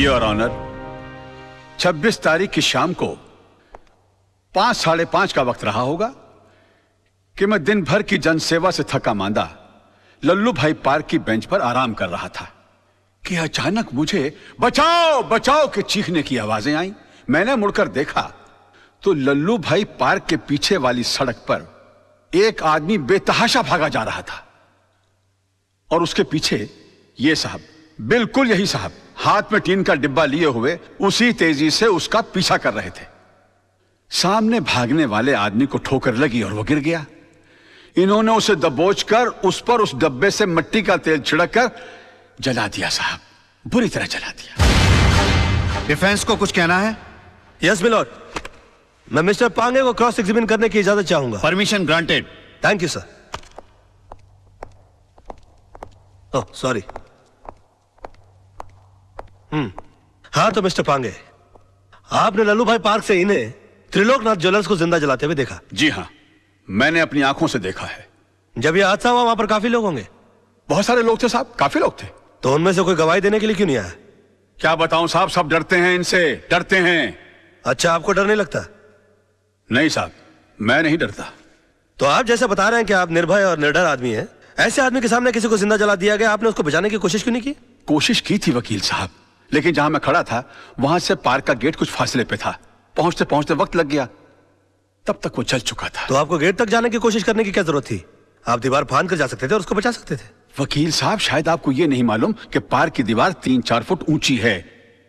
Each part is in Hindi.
योर ऑनर, 26 तारीख की शाम को 5 साढ़े 5 का वक्त रहा होगा कि मैं दिन भर की जनसेवा से थका मांदा लल्लू भाई पार्क की बेंच पर आराम कर रहा था कि अचानक मुझे बचाओ बचाओ के चीखने की आवाजें आई। मैंने मुड़कर देखा तो लल्लू भाई पार्क के पीछे वाली सड़क पर एक आदमी बेतहाशा भागा जा रहा था और उसके पीछे ये साहब, बिल्कुल यही साहब, हाथ में टीन का डिब्बा लिए हुए उसी तेजी से उसका पीछा कर रहे थे। सामने भागने वाले आदमी को ठोकर लगी और वो गिर गया। इन्होंने उसे दबोचकर उस पर उस डब्बे से मिट्टी का तेल छिड़ककर जला दिया साहब, बुरी तरह जला दिया। डिफेंस को कुछ कहना है? यस मिलॉर्ड, मैं मिस्टर पांगे को क्रॉस एग्जामिन करने की इजाजत चाहूंगा। Permission granted. Thank you sir. Oh sorry. हाँ तो मिस्टर पांगे, आपने लल्लू भाई पार्क से इन्हें त्रिलोकनाथ ज्वेलर्स को जिंदा जलाते हुए देखा? जी हाँ, मैंने अपनी आंखों से देखा है। जब यह हादसा हुआ वहां पर काफी लोग होंगे? बहुत सारे लोग थे साहब, काफी लोग थे। तो उनमें से कोई गवाही देने के लिए क्यों नहीं आया? क्या बताऊं साहब, सब डरते हैं इनसे, डरते हैं। अच्छा, आपको डर नहीं लगता? नहीं साहब, मैं नहीं डरता। तो आप जैसे बता रहे हैं कि आप निर्भय और निडर आदमी हैं, ऐसे आदमी के सामने किसी को जिंदा जला दिया गया, आपने उसको बचाने की कोशिश क्यों नहीं की? कोशिश की थी वकील साहब, लेकिन जहां मैं खड़ा था वहां से पार्क का गेट कुछ फासले पे था। पहुंचते पहुंचते वक्त लग गया, तब तक वो चल चुका था। तो आपको गेट तक जाने की कोशिश करने की क्या जरूरत थी? आप दीवार फांद कर जा सकते थे और उसको बचा सकते थे। वकील साहब, शायद आपको ये नहीं मालूम कि पार्क की दीवार 3-4 फुट ऊंची है।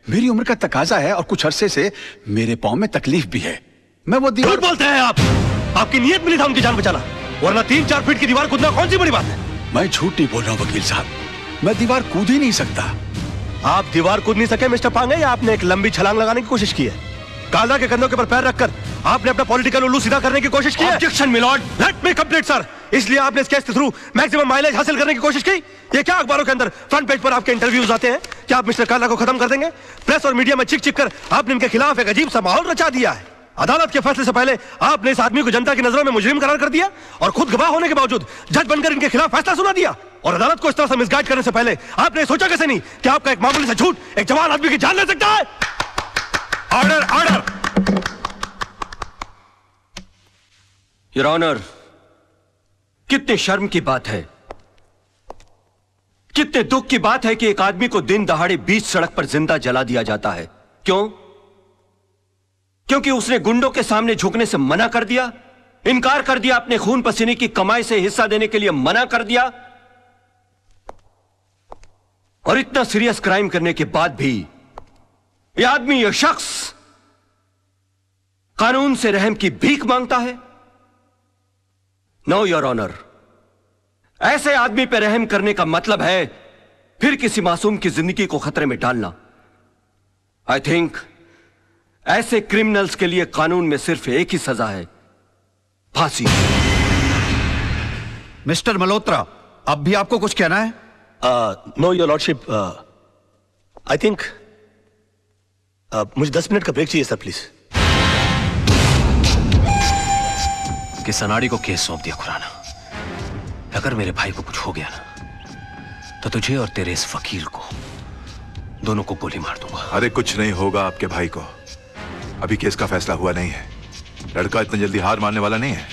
मेरी उम्र का तकाजा है और कुछ अरसे से मेरे पांव में तकलीफ भी है। मैं वो दीवार... झूठ बोलते हैं आप। आपकी नीयत मिली था उनकी जान बचाना, वरना 3-4 फीट की दीवार कूदना कौन सी बड़ी बात है? मैं झूठ नहीं बोल रहा हूँ वकील साहब, मैं दीवार कूद ही नहीं सकता। आप दीवार कूद नहीं सके मिस्टर पांगे, या आपने एक लंबी छलांग लगाने की कोशिश की है? काला के कंधों के पर पैर रखकर आपने अपना पॉलिटिकल उल्लू सीधा करने की कोशिश की है? Objection milord, let me complete sir. इसलिए आपने इस केस के थ्रू मैक्सिमम माइलेज हासिल करने की कोशिश की? ये क्या अखबारों के अंदर फ्रंट पेज पर आपके इंटरव्यूज आते हैं? क्या आप मिस्टर काला को खत्म कर देंगे? प्रेस और मीडिया में चिक चिक कर आपने इनके खिलाफ एक अजीब सा माहौल रचा दिया है। अदालत के फैसले से पहले आपने इस आदमी को जनता की नजरों में मुजरिम करार कर दिया और खुद गवाह होने के बावजूद जज बनकर इनके खिलाफ फैसला सुना दिया। और अदालत को इस तरह से मिसगाइड करने से पहले आपने सोचा कैसे नहीं कि आपका एक मामूली सा झूठ एक जवान आदमी की जान ले सकता है? Order, order. योर ऑनर, कितने शर्म की बात है, कितने दुख की बात है कि एक आदमी को दिन दहाड़े बीच सड़क पर जिंदा जला दिया जाता है। क्यों? क्योंकि उसने गुंडों के सामने झुकने से मना कर दिया, इनकार कर दिया, अपने खून पसीने की कमाई से हिस्सा देने के लिए मना कर दिया। और इतना सीरियस क्राइम करने के बाद भी यह आदमी, यह शख्स कानून से रहम की भीख मांगता है। नो योर ऑनर, ऐसे आदमी पर रहम करने का मतलब है फिर किसी मासूम की जिंदगी को खतरे में डालना। आई थिंक ऐसे क्रिमिनल्स के लिए कानून में सिर्फ एक ही सजा है, फांसी। मिस्टर मल्होत्रा, अब भी आपको कुछ कहना है? Know your lordship, I think मुझे 10 मिनट का ब्रेक चाहिए सर, प्लीज। कि सनाड़ी को केस सौंप दिया खुराना। अगर मेरे भाई को कुछ हो गया ना तो तुझे और तेरे इस वकील को दोनों को गोली मार दूंगा। अरे कुछ नहीं होगा आपके भाई को, अभी केस का फैसला हुआ नहीं है। लड़का इतनी जल्दी हार मानने वाला नहीं है।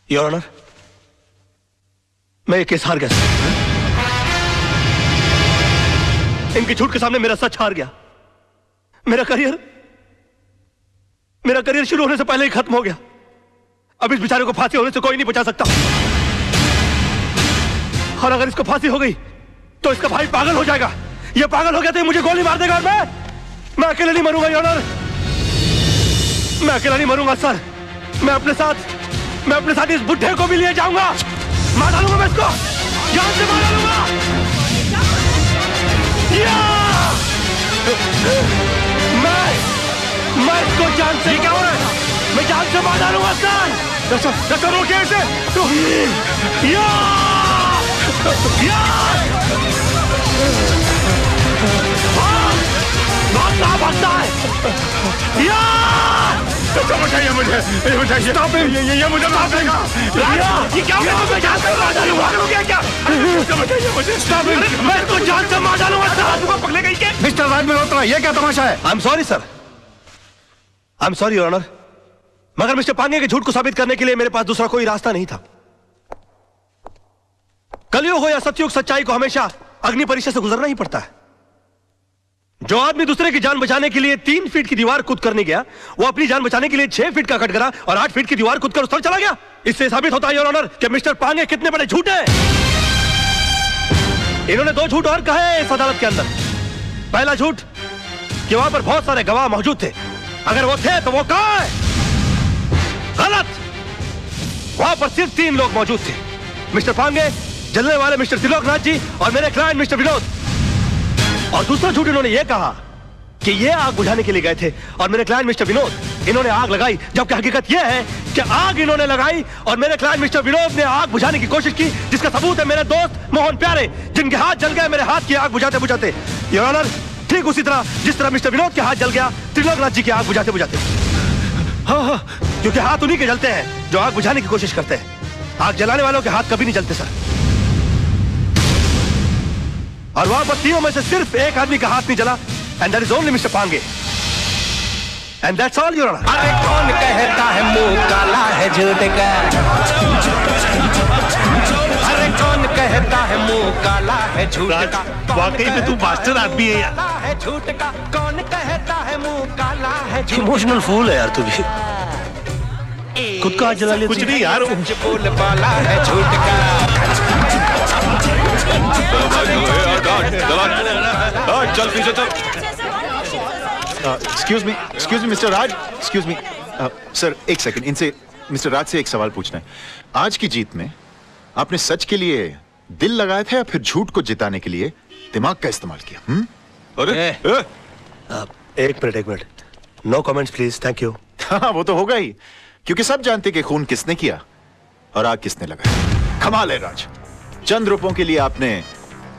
योर ऑनर, मैं ये केस हार गया। इनके झूठ के सामने मेरा सच हार गया। मेरा करियर शुरू होने से पहले ही खत्म हो गया। अब इस बेचारे को फांसी होने से कोई नहीं बचा सकता। और अगर इसको फांसी हो गई तो इसका भाई पागल हो जाएगा। ये पागल हो गया तो ये मुझे गोली मार देगा और मैं अकेले नहीं मरूंगा योर ऑनर, मैं अकेला नहीं मरूंगा सर। मैं अपने साथ इस बुढ़े को भी लिए जाऊंगा। मार डालूंगा मैं इसको, जान से मार डालूंगा। मैं इसको जान से, क्या हो रहा है? मैं जान से मार डालूंगा सर। रोकिए इसे। भाग कहाँ भागता है? बताइए मुझे, बताइए। ये मुझे माफ देगा। ये क्या होगा? मैं जान से मार डालूंगा। क्या? बताइए मुझे। मैं इसको जान से मार डालूंगा। पकड़े गई के? मिस्टर राज मल्होत्रा, ये क्या तमाशा है? I am sorry sir, I am sorry your honour, मगर मिस्टर पांगे के झूठ को साबित करने के लिए मेरे पास दूसरा कोई रास्ता नहीं था। कलयुग हो या सतयुग, सच्चाई को हमेशा अग्नि परीक्षा से गुजरना ही पड़ता है। जो आदमी दूसरे की जान बचाने के लिए 3 फीट की दीवार कूद करने गया, वो अपनी जान बचाने के लिए 6 फीट का कटघरा और 8 फीट की दीवार कूद कर उस तरफ चला गया। इससे साबित होता है योर ऑनर कि मिस्टर पांगे कितने बड़े झूठे हैं। इन्होंने 2 झूठ और कहे इस अदालत के अंदर। पहला झूठ कि वहां पर बहुत सारे गवाह मौजूद थे, अगर वो थे तो वो कहां है? गलत, वहां पर सिर्फ 3 लोग मौजूद थे, मिस्टर पांगे, जलने वाले मिस्टर त्रिलोकनाथ जी और मेरे क्लाइंट मिस्टर विनोद। और दूसरा झूठ इन्होंने यह कहा कि ये आग बुझाने के लिए गए थे और मेरे क्लाइंट मिस्टर विनोद इन्होंने आग लगाई, जबकि हकीकत यह है कि आग इन्होंने लगाई और मेरे क्लाइंट मिस्टर विनोद ने आग बुझाने की कोशिश की, जिसका सबूत है मेरे दोस्त मोहन प्यारे, जिनके हाथ जल गए मेरे हाथ की आग बुझाते बुझाते। योर ऑनर, ठीक उसी तरह जिस तरह मिस्टर विनोद के हाथ जल गया त्रिलोकनाथ जी की आग बुझाते बुझाते। हाँ, क्योंकि हाथ उन्हीं के जलते हैं जो आग बुझाने की कोशिश करते हैं। आग जलाने वालों के हाथ कभी नहीं जलते सर। और वहां पर 3 में से सिर्फ एक आदमी का हाथ नहीं जला, and that is only mister Pange, and that's all your honour. अरे कौन कहता है मुंह काला है झूठ का? अरे कौन कहता है मुंह काला है झूठ का? वाकई में तू मास्टर आदमी है यार। है झूठ का? कौन कहता है मुंह काला है झूठ? इमोशनल फूल है यार तू भी। खुद का हाथ जला लिया। कुछ नहीं यार, बोल वाला है झूठ का। चल पीछे चल। एक्सक्यूज मी मिस्टर राज, एक्सक्यूज मी सर, एक सेकंड, इनसे मिस्टर राज से एक सवाल पूछना है। आज की जीत में आपने सच के लिए दिल लगाया था या फिर झूठ को जिताने के लिए दिमाग का इस्तेमाल किया? अरे एक minute, no comments please, thank you. हाँ, वो तो होगा ही, क्योंकि सब जानते कि खून किसने किया और आग किसने लगाया। कमाल है राज, चंद रुपयों के लिए आपने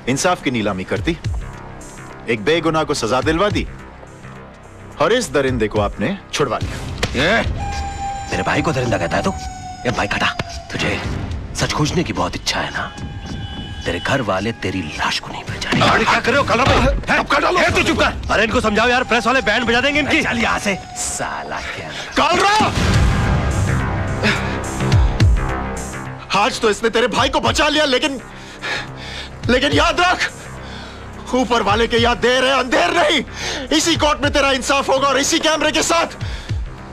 इंसाफ की नीलामी कर दी, एक बेगुनाह को सजा दिलवा दी और इस दरिंदे को आपने छुड़वा लिया। मेरे भाई को दरिंदा कहता है तू? ये भाई खटा, तुझे सच खोजने की बहुत इच्छा है ना? तेरे घर वाले तेरी लाश को नहीं पहचानेंगे। अरे क्या कर रहे हो कलर भाई? कब डालो? तू चुप कर। अरे इनको समझाओ यार, प्रेस वाले बैंड बजा देंगे इनकी। चल यहाँ से साला। क्या आज तो इसने तेरे भाई को बचा लिया, लेकिन याद रख, ऊपर वाले के याद देर है अंधेर नहीं। इसी कोर्ट में तेरा इंसाफ होगा और इसी कैमरे के साथ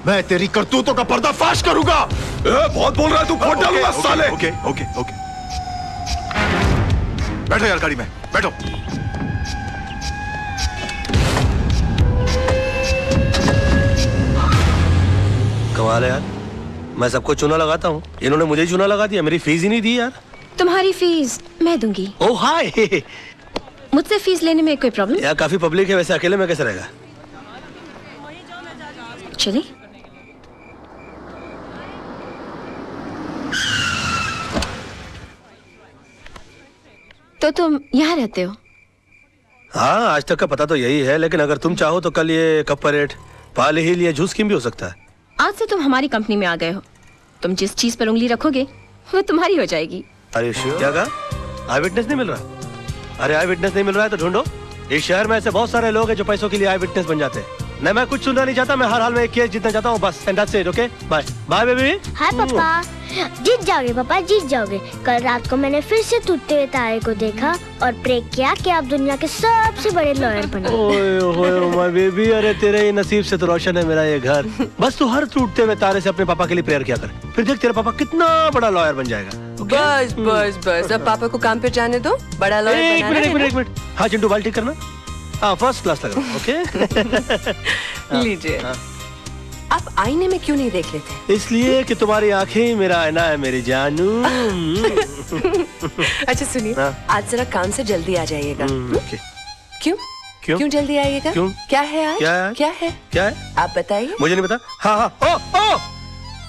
मैं तेरी करतूतों का पर्दाफाश करूंगा। बहुत बोल रहा है तू, फोड़ डालूंगा साले। ओके ओके ओके, बैठो यार गाड़ी में, बैठो। कमाल है यार, मैं सबको चूना लगाता हूँ, इन्होंने मुझे चूना लगा दिया। मेरी फीस ही नहीं दी यार। तुम्हारी फीस मैं दूंगी। ओह हाय। मुझसे फीस लेने में कोई प्रॉब्लम? यार काफी पब्लिक है, वैसे अकेले में कैसे रहेगा? चलिए। तो तुम यहाँ रहते हो? हाँ, आज तक का पता तो यही है, लेकिन अगर तुम चाहो तो कल ये कप परेड, पाल हिल या जूस स्कीम भी हो सकता है। आज से तुम हमारी कंपनी में आ गए हो, तुम जिस चीज पर उंगली रखोगे वो तुम्हारी हो जाएगी। अरे क्या कहा? आई विटनेस नहीं मिल रहा? अरे आई विटनेस नहीं मिल रहा है तो ढूंढो। इस शहर में ऐसे बहुत सारे लोग हैं जो पैसों के लिए आई विटनेस बन जाते हैं। नहीं, मैं कुछ सुनना नहीं चाहता, मैं हर हाल में एक केस जीतना चाहता हूँ बस। And that's it, okay bye bye baby. Hi papa. जीत जाओगे पापा, जीत जाओगे। कल रात को मैंने फिर से टूटते हुए तारे को देखा और प्रे किया कि आप दुनिया के सबसे बड़े लॉयर बने। ओए माय बेबी, अरे तेरे ही नसीब से तो रोशन है मेरा ये घर। बस तू हर टूटते हुए तारे से अपने पापा के लिए प्रेयर किया कर, फिर देख तेरा पापा कितना बड़ा लॉयर बन जाएगा। बस बस बस, अब पापा को काम पे जाने दो, बड़ा लॉयर बनाना है। एक मिनट। हाँ चिंटू, बाल ठीक करना। हाँ, फर्स्ट क्लास लग रहा है। ओके लीजिए। आप आईने में क्यों नहीं देख लेते? इसलिए कि तुम्हारी आंखें मेरा आईना है मेरी जानू। अच्छा सुनिए, आज जरा काम से जल्दी आ जाइएगा। क्यों क्यों क्यों जल्दी आइएगा? क्यों? क्या है आज? क्या है? आप बताइए। मुझे नहीं पता। हाँ, ओ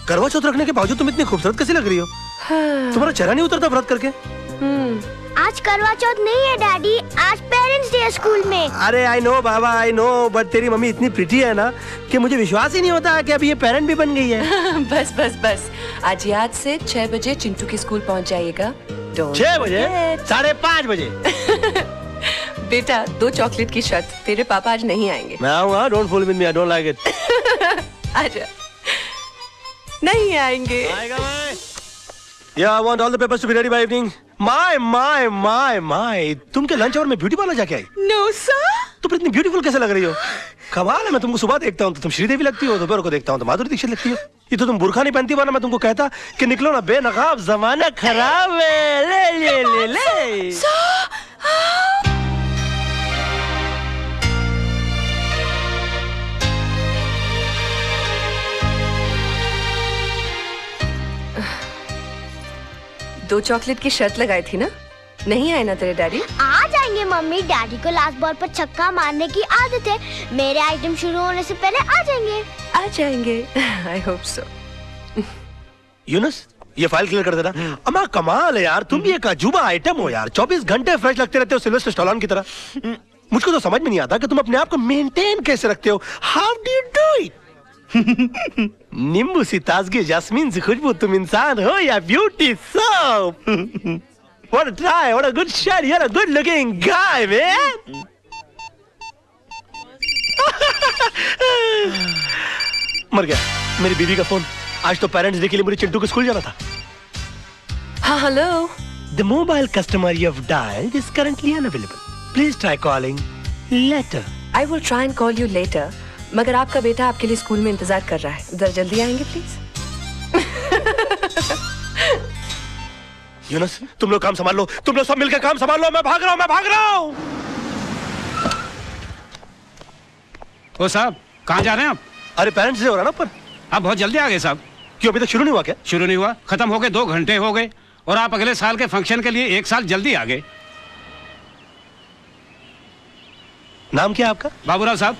करवा चौथ रखने के बावजूद तुम इतनी खूबसूरत कैसे लग रही हो? हाँ। तुम्हारा चेहरा नहीं उतरता व्रत करके? आज करवा चौथ नहीं है डैडी, आज पेरेंट्स डे है स्कूल में। अरे I know Baba, I know, but तेरी मम्मी इतनी प्रिटी है ना कि मुझे विश्वास ही नहीं होता कि अभी ये पेरेंट भी बन गई है। बस बस बस, आज याद से 6 बजे चिंटू के स्कूल पहुंच जाइएगा। 6 बजे? 5:30 बजे? बेटा 2 चॉकलेट की शर्त, तेरे पापा आज नहीं आएंगे। मैं आऊंगा, don't fool with me, I don't like it. आजा। नहीं आएंगे। आएगा मैं। Yeah, I want all the papers to be ready by evening. My. तुम के लंच आवर में ब्यूटी पार्लर जाके आई? No sir. तुम इतनी ब्यूटीफुल कैसे लग रही हो? कमाल है, मैं तुमको सुबह देखता हूँ तो तुम श्रीदेवी लगती हो, दोपहर को देखता हूँ तो माधुरी दीक्षित लगती हो। ये तो तुम बुर्खा नहीं पहनती, वरना मैं तुमको कहता कि निकलो ना बेनकाब, जमाना खराब है। ले। दो चॉकलेट की शर्त लगाई थी ना, नहीं आए ना तेरे डैडी? आ जाएंगे मम्मी, डैडी को लास्ट बॉल पर छक्का मारने की आदत है, मेरे आइटम शुरू होने से पहले आ जाएंगे। I hope so. यूनुस, ये फाइल क्लियर कर देना। अम्मा कमाल है यार, तुम भी एक अजूबा आइटम हो यार, 24 घंटे फ्रेश लगते रहते हो सिल्वेस्टर स्टैलोन की तरह। मुझको तो समझ में नहीं आता कि तुम अपने आप को मेंटेन कैसे रखते हो। How do you do it? नींबू सी ताजगी, जैस्मीन सी खुशबू, तुम इंसान हो या beauty soap? What a try, what a good shot, you're a good looking guy, man. मर गया मेरी बीवी का फोन। आज तो पेरेंट्स डे के लिए मुझे चिंटू के स्कूल जाना था। हाँ hello. The mobile customer you have dialed is currently unavailable. Please try calling later. I will try and call you later. मगर आपका बेटा आपके लिए स्कूल में इंतजार कर रहा है, जरा जल्दी आएंगे प्लीज। यूनुस, तुम लोग काम संभाल लो, तुम लोग सब मिलकर काम संभाल लो, मैं भाग रहा हूँ। ओ साहब, कहाँ जा रहे हैं आप? अरे पेरेंट्स डे हो रहा ना ऊपर। आप बहुत जल्दी आ गए साहब। क्यों, अभी तक शुरू नहीं हुआ क्या? शुरू नहीं हुआ, खत्म हो गए, 2 घंटे हो गए, और आप अगले साल के फंक्शन के लिए 1 साल जल्दी आ गए। नाम क्या है आपका? बाबूराव साहब।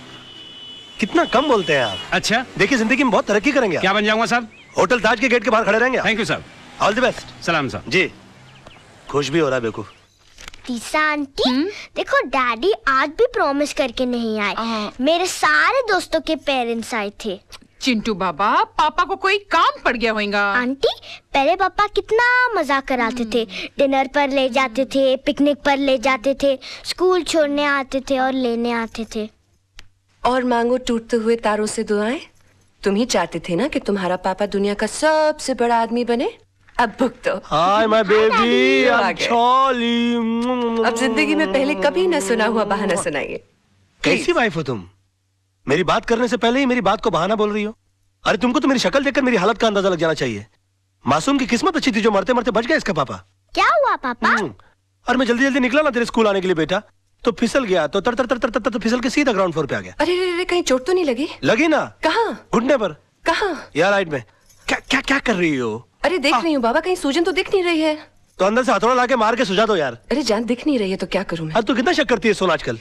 कितना कम बोलते हैं आप। अच्छा, देखिए जिंदगी में बहुत तरक्की करेंगे। क्या बन जाऊंगा साहब? होटल ताज के गेट के बाहर खड़े रहेंगे। थैंक यू साहब। All the best. सलाम साहब। जी, खुश भी हो रहा है बेवकूफ। तीसा आंटी, देखो डैडी आज भी प्रॉमिस करके नहीं आए। मेरे सारे दोस्तों के पेरेंट्स आए थे। चिंटू बाबा, पापा को कोई काम पड़ गया होगा। आंटी, पहले पापा कितना मजाक कराते थे, डिनर पर ले जाते थे, पिकनिक पर ले जाते थे, स्कूल छोड़ने आते थे और लेने आते थे। और मांगो टूटते हुए तारों से दुआएं। तुम ही चाहते थे ना कि तुम्हारा पापा दुनिया का सबसे बड़ा आदमी बने। अब भुगतो। Hi my baby, I am चॉली। अब जिंदगी में पहले कभी न सुना हुआ बहाना सुनाइए। कैसी वाइफ हो तुम? मेरी बात करने से पहले ही मेरी बात को बहाना बोल रही हो। अरे तुमको तो मेरी शक्ल देखकर मेरी हालत का अंदाजा लग जाना चाहिए। मासूम की किस्मत अच्छी थी जो मरते मरते बच गया इसका पापा। क्या हुआ पापा? और मैं जल्दी जल्दी निकला ना तेरे स्कूल आने के लिए बेटा, तो फिसल गया, तो तर फिसल के सीधा ग्राउंड फ्लोर पे आ गया। अरे कहीं चोट तो नहीं लगी? लगी ना। कहाँ? घुटने पर। कहाँ? यार राइट में। क्या कर रही हो? अरे देख रही हूँ बाबा, कहीं सूजन तो दिख नहीं रही है। तो अंदर से हथौड़ा लाके मार के सुझा दो यार। अरे जान दिख नहीं रही है तो क्या करूँ मैं? अब तू कितना शक करती है सोना आजकल?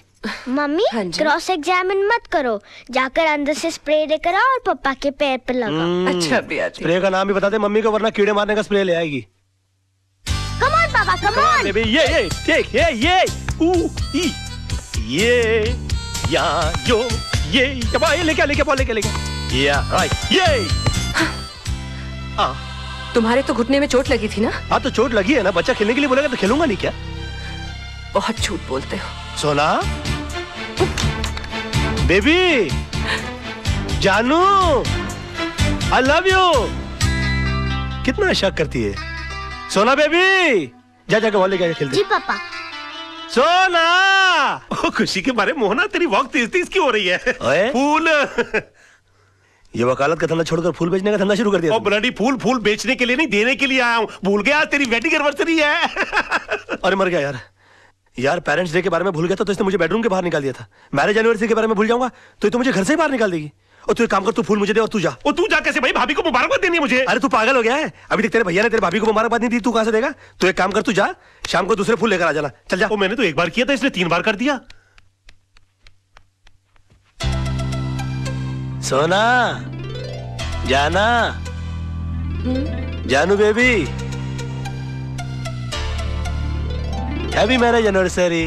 मम्मी, क्रॉस एग्जामिन मत करो, जाकर अंदर से स्प्रे लेकर आओ और पापा के पैर पर लगाओ। अच्छा बिया, स्प्रे का नाम भी बता दे मम्मी को, वरना कीड़े मारने का स्प्रे ले आएगी। कम ऑन पापा, कम ऑन। बेबी, ये टेक, ये या यो ये लेके या राइट ये। तुम्हारे तो घुटने में चोट लगी थी ना? हाँ तो चोट लगी है ना, बच्चा खेलने के लिए बोलेगा तो खेलूंगा नहीं क्या? बहुत झूठ बोलते हो। सोना, बेबी, जानू, आई लव यू। कितना शक करती है सोना। बेबी जाके वॉल लेके खेलते। जी पापा। सोना, ओ, खुशी के मारे मोहना तेरी वॉक तेज की हो रही है। फूल ये वकालत का धंधा छोड़कर फूल बेचने का धंधा शुरू कर दिया। ब्लडी फूल बेचने के लिए नहीं, देने के लिए आया हूँ। भूल गया आज तेरी वेडिंग एनिवर्सरी है। अरे मर गया यार पेरेंट्स डे के बारे में भूल गया था तो इसने मुझे बेडरूम के बाहर निकाल दिया था। मैरिज एनिवर्सरी के बारे में भूल जाऊंगा तो ये तो मुझे घर से ही बाहर निकाल देगी। और तू एक काम कर, तू फूल मुझे दे और तू जा। और तू जा कैसे भाई? भाभी को मुबारकबाद देनी है मुझे। अरे तू पागल हो गया है? अभी तक तेरे भैया ने तेरे भाभी को मुबारकबाद नहीं दी, तू कहां से देगा? तू एक काम कर, तू जा, शाम को दूसरे फूल लेकर आ जाना। चल जा। मैंने तो एक बार किया था, इसने 3 बार कर दिया। सोना, जाना, जानू बेबी, हैप्पी मैरिज एनिवर्सरी।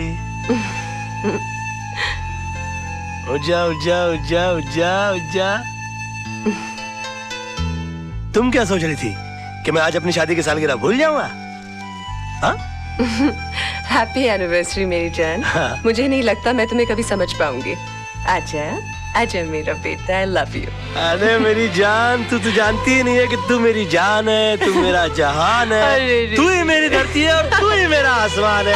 उजा उजा उजा उजा उजा। तुम क्या सोच रही थी कि मैं आज अपनी शादी की सालगिरह भूल जाऊंगा? हाँ? हैप्पी एनिवर्सरी मेरी जान। हाँ। मुझे नहीं लगता मैं तुम्हें कभी समझ पाऊंगी। आजा आजा मेरा बेटा, आई लव यू। अरे मेरी जान, तू तो जानती ही नहीं है कि तू मेरी जान है, तू मेरा जहान है, तू ही मेरी धरती है और तू ही मेरा आसमान है।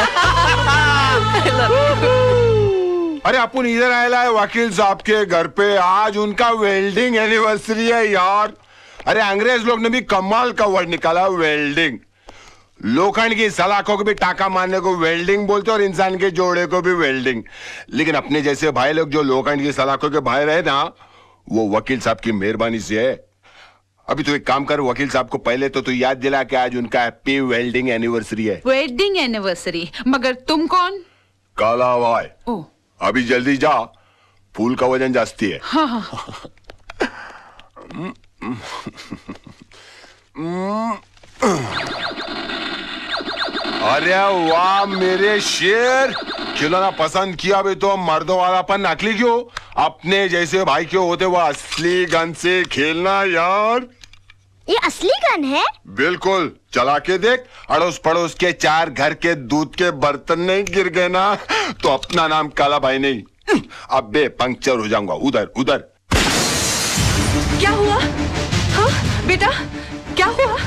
अरे अपन इधर आया है वकील साहब के घर पे, आज उनका वेल्डिंग एनिवर्सरी है यार। अरे अंग्रेज लोग ने भी कमाल का वर्ड निकाला, वेल्डिंग। लोखंड की सलाखों को भी टाका मारने को वेल्डिंग बोलते और इंसान के जोड़े को भी वेल्डिंग। लेकिन अपने जैसे भाई लोग जो लोखंड की सलाखों के भाई रहे ना, वो वकील साहब की मेहरबानी से है। अभी तो एक काम कर, वकील साहब को पहले तो तू याद दिला कि आज उनका हैप्पी वेल्डिंग एनिवर्सरी है। Wedding anniversary? मगर तुम कौन? काला भाई। अभी जल्दी जा, फूल का वजन जास्ती है। हाँ हाँ। अरे वाह मेरे शेर, खिलौना पसंद किया भी तो मर्दों वालापन नकली क्यों? अपने जैसे भाई क्यों होते वो असली गन से खेलना यार। ये असली गन है? बिल्कुल, चला के देख। अड़ोस पड़ोस के 4 घर के दूध के बर्तन नहीं गिर गए ना तो अपना नाम काला भाई नहीं, अब बे पंक्चर हो जाऊंगा उधर उधर। क्या हुआ? हाँ बेटा क्या हुआ?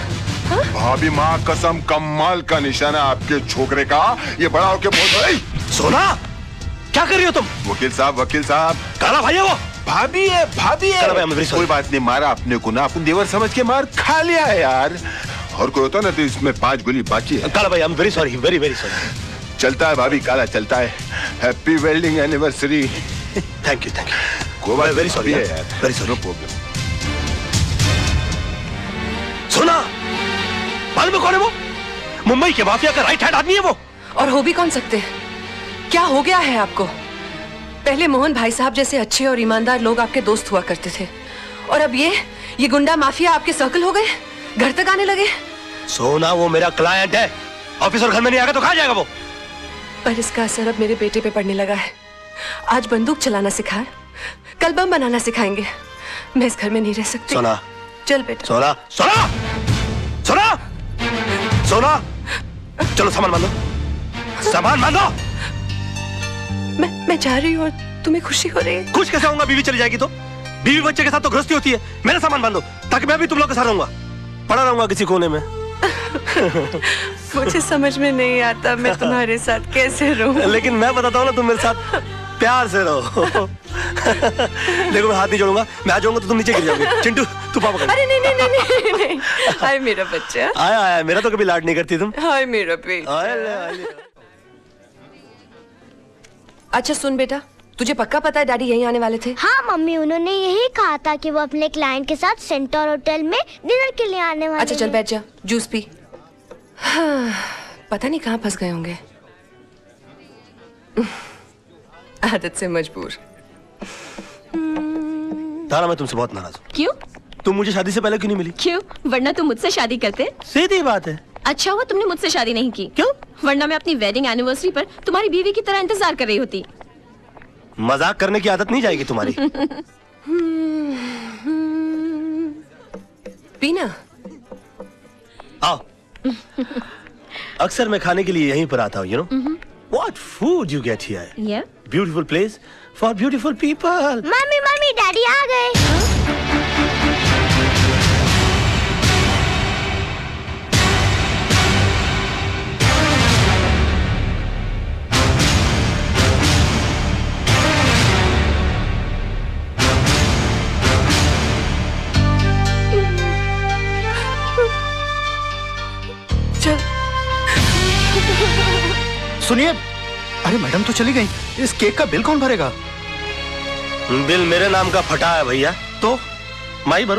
हाँ? भाभी माँ कसम, कमाल का निशाना आपके छोकरे का। ये बड़ा होके बोल। सोना क्या कर रही हो तुम? वकील साहब, वकील साहब। काला भाई है वो। भाभी है, भाभी है। कोई बात नहीं, मारा अपने को ना, अपन देवर समझ के मार खा लिया है यार। और कोई होता ना तो इसमें 5 गोली बाकी है। काला भाई, I am very sorry, very very sorry. चलता है भाभी, काला चलता है। Happy welding anniversary. Thank you thank you. कोई बात, वेरी सॉरी है यार, वेरी सॉरी। No problem. सुना, मालूम कौन है वो? मुंबई के माफिया का राइट हैंड आदमी है वो। और हो भी कौन सकते? क्या हो गया है आपको? पहले मोहन भाई साहब जैसे अच्छे और ईमानदार लोग आपके दोस्त हुआ करते थे, और अब ये गुंडा माफिया आपके सर्कल हो गए, घर तक आने लगे। सोना वो मेरा क्लाइंट है, ऑफिस और घर में नहीं आएगा तो कहाँ जाएगा वो? पर इसका असर अब मेरे बेटे पे पड़ने लगा है। आज बंदूक चलाना सिखाए, कल बम बनाना सिखाएंगे। मैं इस घर में नहीं रह सकती। सोना चल बेटा। सोना सोना सोना सोना, चलो सामान बांधो, सामान बांधो। मैं जा रही हूँ और तुम्हें खुशी हो रही है? खुश कैसे होऊंगा? बीवी चली जाएगी तो? बीवी बच्चे के साथ तो गृहस्थी होती है। मेरा सामान बांधो ताकि मैं भी तुम लोग के साथ रहूंगा, पड़ा रहूंगा किसी कोने में। मुझे समझ में नहीं आता मैं तुम्हारे साथ कैसे रहूं। लेकिन मैं बताता हूँ ना, तुम मेरे साथ प्यार से रहो। देखो मैं हाथ नहीं जोड़ूंगा, मैं आ जाऊंगा तो तुम नीचे गिर जाओगे। चिंटू तू पापा कर। अरे नहीं नहीं नहीं नहीं, नहीं। हाय मेरा बच्चा। आया आया, मेरा तो कभी लाड नहीं करती तुम। हाय मेरा बेटा। अच्छा सुन बेटा, तुझे पक्का पता है डैडी यहीं आने वाले थे? हाँ मम्मी, उन्होंने यही कहा था कि वो अपने क्लाइंट के साथ सेंटर होटल में डिनर के लिए आने वाले। अच्छा चल बैठ जा, जूस पी। हाँ, पता नहीं कहाँ फंस गए होंगे, आदत से मजबूर। तारा मैं तुमसे बहुत नाराज हूँ। क्यों? तुम मुझे शादी से पहले क्यों नहीं मिली? क्यों? वरना तुम मुझसे शादी करते। सीधी बात है। अच्छा हुआ तुमने मुझसे शादी नहीं की। क्यों? वरना मैं अपनी वेडिंग एनिवर्सरी पर तुम्हारी बीवी की तरह इंतजार कर रही होती। मजाक करने की आदत नहीं जाएगी तुम्हारी। पीना। आओ। अक्सर मैं खाने के लिए यहीं पर आता हूँ, you know? What food you get here? Yeah. Beautiful place for beautiful people. Mummy mummy daddy आ गए। सुनिए, अरे मैडम तो चली गई, इस केक का बिल कौन भरेगा? बिल मेरे नाम का फटा है भैया, तो माई भरू।